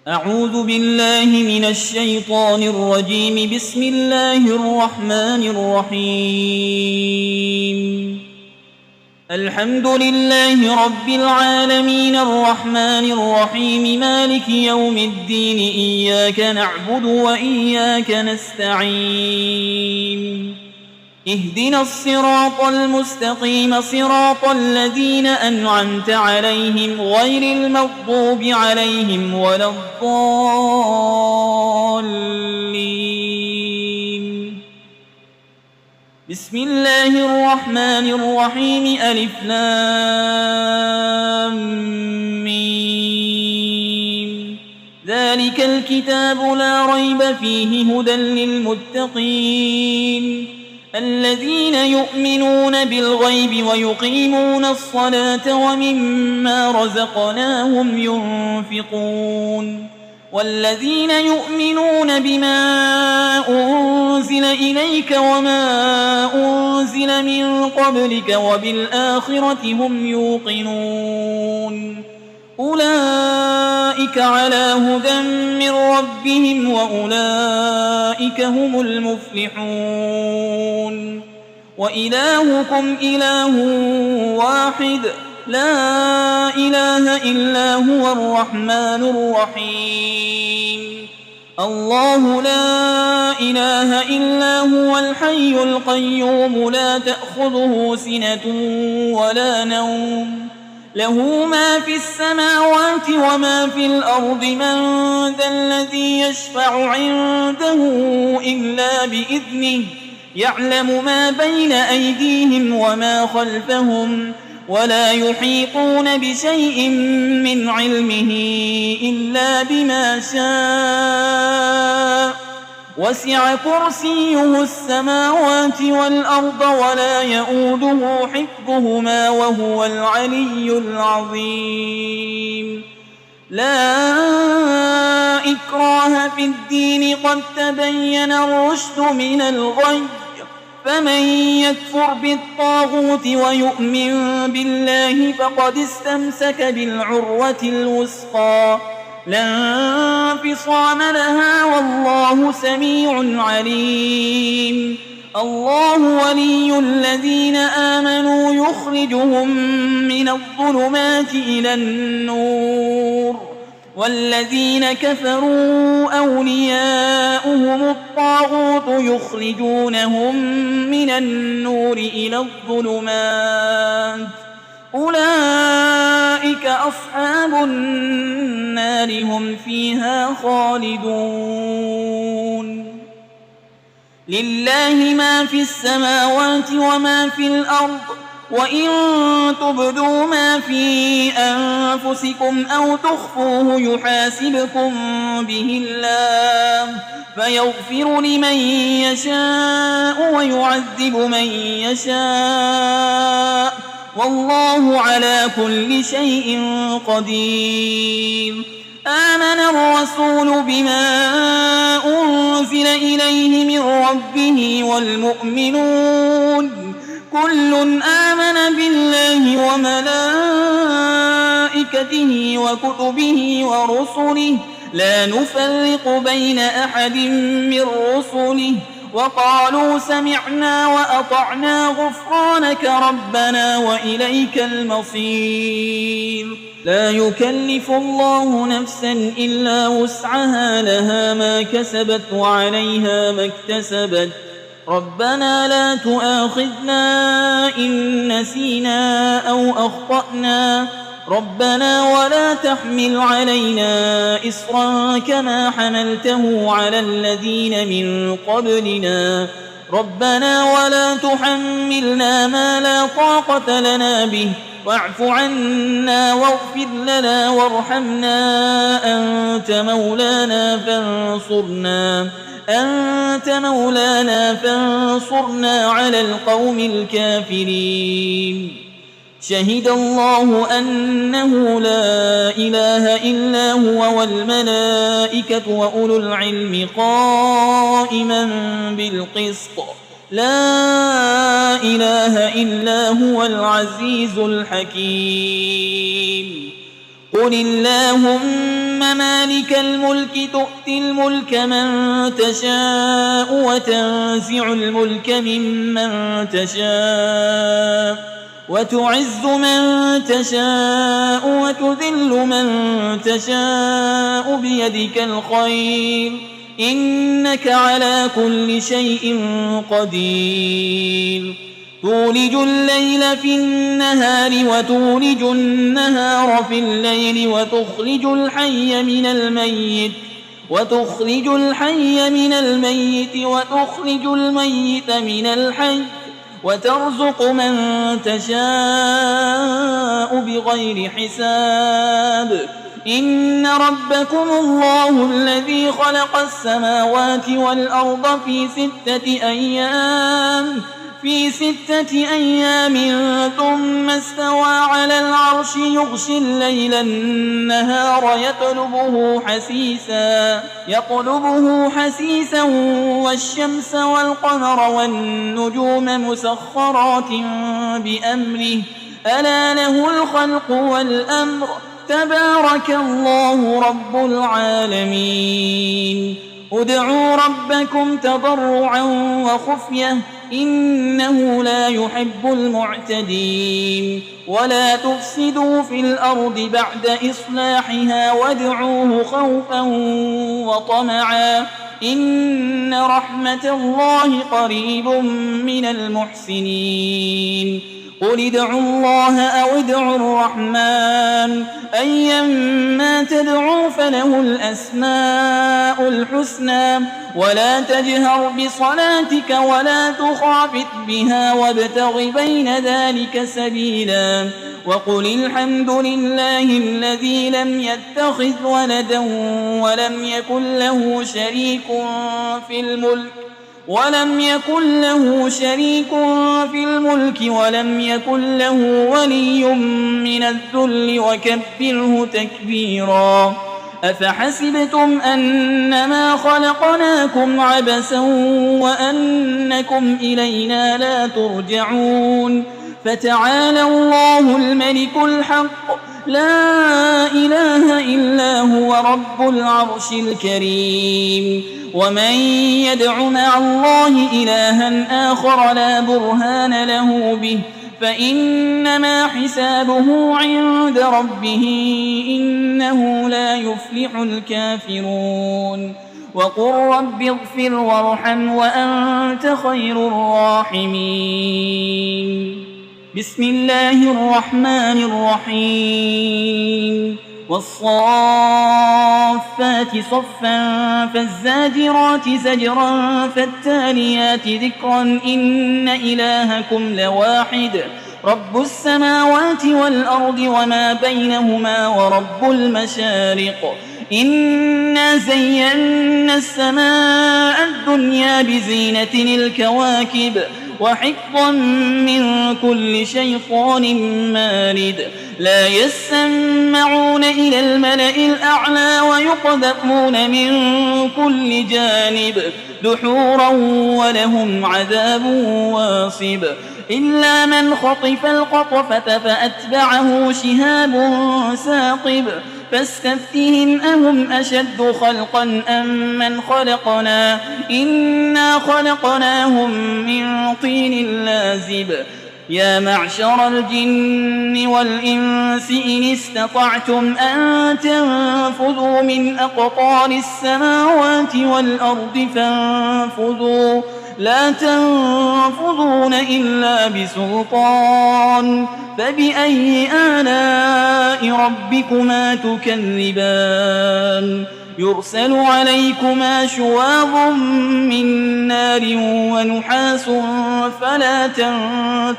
أعوذ بالله من الشيطان الرجيم. بسم الله الرحمن الرحيم. الحمد لله رب العالمين الرحمن الرحيم مالك يوم الدين. إياك نعبد وإياك نستعين. اهدنا الصراط المستقيم صراط الذين أنعمت عليهم غير المغضوب عليهم ولا الضالين. بسم الله الرحمن الرحيم. ألف لام ميم. ذلك الكتاب لا ريب فيه هدى للمتقين الذين يؤمنون بالغيب ويقيمون الصلاة ومما رزقناهم ينفقون والذين يؤمنون بما أنزل إليك وما أنزل من قبلك وبالآخرة هم يوقنون أولئك على هدى من ربهم وأولئك هم المفلحون. وإلهكم إله واحد لا إله إلا هو الرحمن الرحيم. الله لا إله إلا هو الحي القيوم لا تأخذه سنة ولا نوم له ما في السماوات وما في الأرض. من ذا الذي يشفع عنده إلا بإذنه يعلم ما بين أيديهم وما خلفهم ولا يحيطون بشيء من علمه إلا بما شاء. وسع كرسيه السماوات والأرض ولا يئوده حفظهما وهو العلي العظيم. لا إكراه في الدين قد تبين الرشد من الغي. فمن يكفر بالطاغوت ويؤمن بالله فقد استمسك بالعروة الوثقى لا انفصام لها والله سميع عليم. الله ولي الذين آمنوا يخرجهم من الظلمات إلى النور والذين كفروا أولياؤهم الطاغوت يخرجونهم من النور إلى الظلمات أولئك أصحاب النار هم فيها خالدون. لله ما في السماوات وما في الأرض وإن تبدوا ما في أنفسكم أو تخفوه يحاسبكم به الله فيغفر لمن يشاء ويعذب من يشاء والله على كل شيء قدير. آمن الرسول بما أنزل إليه من ربه والمؤمنون كل آمن بالله وملائكته وكتبه ورسله لا نفرق بين أحد من رسله وقالوا سمعنا وأطعنا غفرانك ربنا وإليك المصير. لا يكلف الله نفسا إلا وسعها لها ما كسبت وعليها ما اكتسبت. ربنا لا تؤاخذنا إن نسينا أو أخطأنا ربنا ولا تحمل علينا إصرا كما حملته على الذين من قبلنا ربنا ولا تحملنا ما لا طاقة لنا به واعف عنا واغفر لنا وارحمنا أنت مولانا فانصرنا على القوم الكافرين. شهد الله أنه لا إله إلا هو والملائكة وأولو العلم قائما بالقسط لا إله إلا هو العزيز الحكيم. قل اللهم مالك الملك تؤتي الملك من تشاء وتنزع الملك ممن تشاء وتعز من تشاء وتذل من تشاء بيدك الخير إنك على كل شيء قدير تولج الليل في النهار وتولج النهار في الليل وتخرج الحي من الميت وتخرج الميت من الحي وترزق من تشاء بغير حساب إن ربكم الله الذي خلق السماوات والأرض في 6 أيام ثم استوى على العرش يغشي الليل النهار يطلبه حسيسا والشمس والقمر والنجوم مسخرات بأمره ألا له الخلق والأمر تبارك الله رب العالمين ادعوا ربكم تضرعا وخفية إنه لا يحب المعتدين ولا تفسدوا في الأرض بعد إصلاحها وادعوه خوفا وطمعا إن رحمة الله قريب من المحسنين قل ادعوا الله أو ادعوا الرحمن أيما تدعوا فله الأسماء الحسنى ولا تجهر بصلاتك ولا تخافت بها وابتغ بين ذلك سبيلا وقل الحمد لله الذي لم يتخذ ولدا ولم يكن له شريك في الملك ولم يكن له ولي من الذل وكبره تكبيرا أفحسبتم أنما خلقناكم عبثا وأنكم إلينا لا ترجعون فتعالى الله الملك الحق لا إله إلا هو رب العرش الكريم ومن يدع مع الله إلها آخر لا برهان له به فإنما حسابه عند ربه إنه لا يفلح الكافرون وقل رب اغفر وارحم وأنت خير الراحمين بسم الله الرحمن الرحيم والصافات صفا فالزاجرات زجرا فالتاليات ذكرا إن إلهكم لواحد رب السماوات والأرض وما بينهما ورب المشارق إنا زينا السماء الدنيا بزينة الكواكب وحفظا من كل شيطان مارد لا يسمعون إلى الملأ الأعلى ويقذفون من كل جانب دحورا ولهم عذاب واصب إلا من خطف القطفة فأتبعه شهاب ثاقب فاستفتهم أهم أشد خلقا أم من خلقنا إنا خلقناهم من طين لازب يا معشر الجن والإنس إن استطعتم أن تنفذوا من أقطار السماوات والأرض فانفذوا لا تنفذون إلا بسلطان فبأي آلاء ربكما تكذبان يرسل عليكما شواظ من نار ونحاس فلا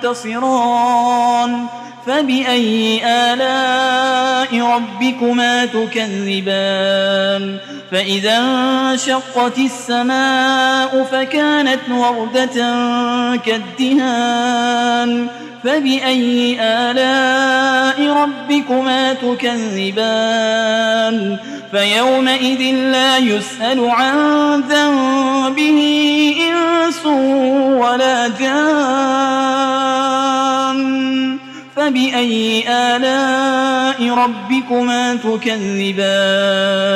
تنتصران فبأي آلاء ربكما تكذبان فإذا انشقت السماء فكانت وردة كالدهان فبأي آلاء ربكما تكذبان فيومئذ لا يسأل عن ذنبه إنس ولا جان فبأي آلاء ربكما تكذبان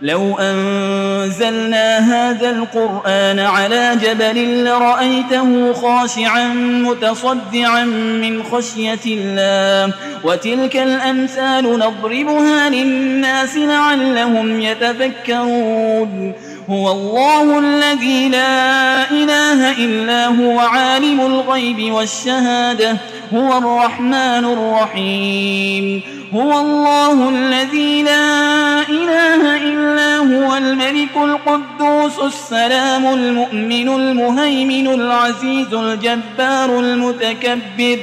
لو أنزلنا هذا القرآن على جبل لرأيته خاشعا متصدعا من خشية الله وتلك الأمثال نضربها للناس لعلهم يتفكرون هو الله الذي لا إله إلا هو عالم الغيب والشهادة هو الرحمن الرحيم هو الله الذي لا إله إلا هو الملك القدوس السلام المؤمن المهيمن العزيز الجبار المتكبر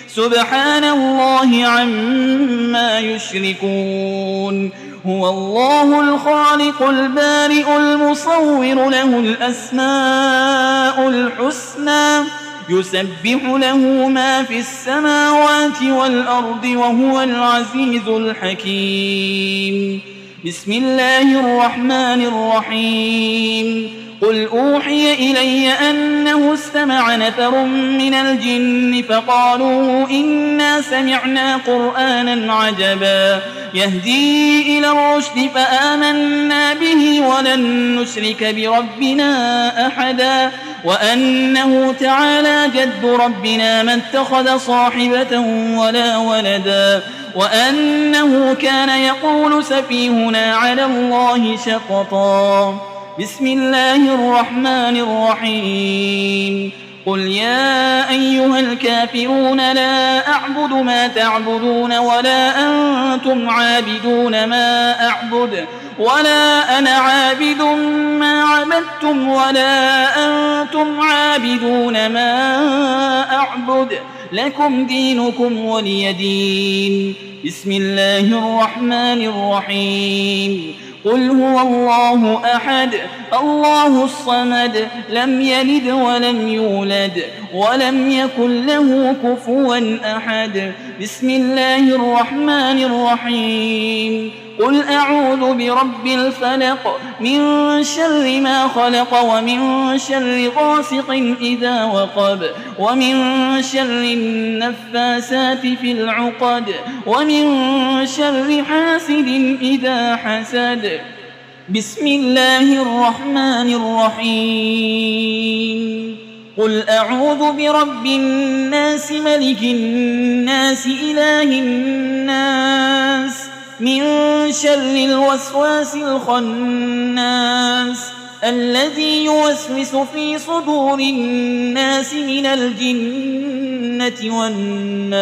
سبحان الله عما يشركون هو الله الخالق البارئ المصور له الأسماء الحسنى يسبح له ما في السماوات والأرض وهو العزيز الحكيم بسم الله الرحمن الرحيم قل أوحي إلي أنه استمع نفر من الجن فقالوا إنا سمعنا قرآنا عجبا يهدي إلى الرشد فآمنا به ولن نشرك بربنا أحدا وأنه تعالى جد ربنا ما اتخذ صاحبة ولا ولدا وأنه كان يقول سفيهنا على الله شططا بسم الله الرحمن الرحيم قل يا أيها الكافرون لا أعبد ما تعبدون ولا أنتم عابدون ما أعبد ولا أنا عابد ما عبدتم ولا أنتم عابدون ما أعبد لكم دينكم ولي دين بسم الله الرحمن الرحيم قل هو الله أحد الله الصمد لم يلد ولم يولد ولم يكن له كفوا أحد بسم الله الرحمن الرحيم قل أعوذ برب الفلق من شر ما خلق ومن شر غاسق إذا وقب ومن شر النفاسات في العقد ومن شر حاسد إذا حسد بسم الله الرحمن الرحيم قل أعوذ برب الناس ملك الناس إله الناس من شر الوسواس الخناس الذي يوسوس في صدور الناس من الجنة والناس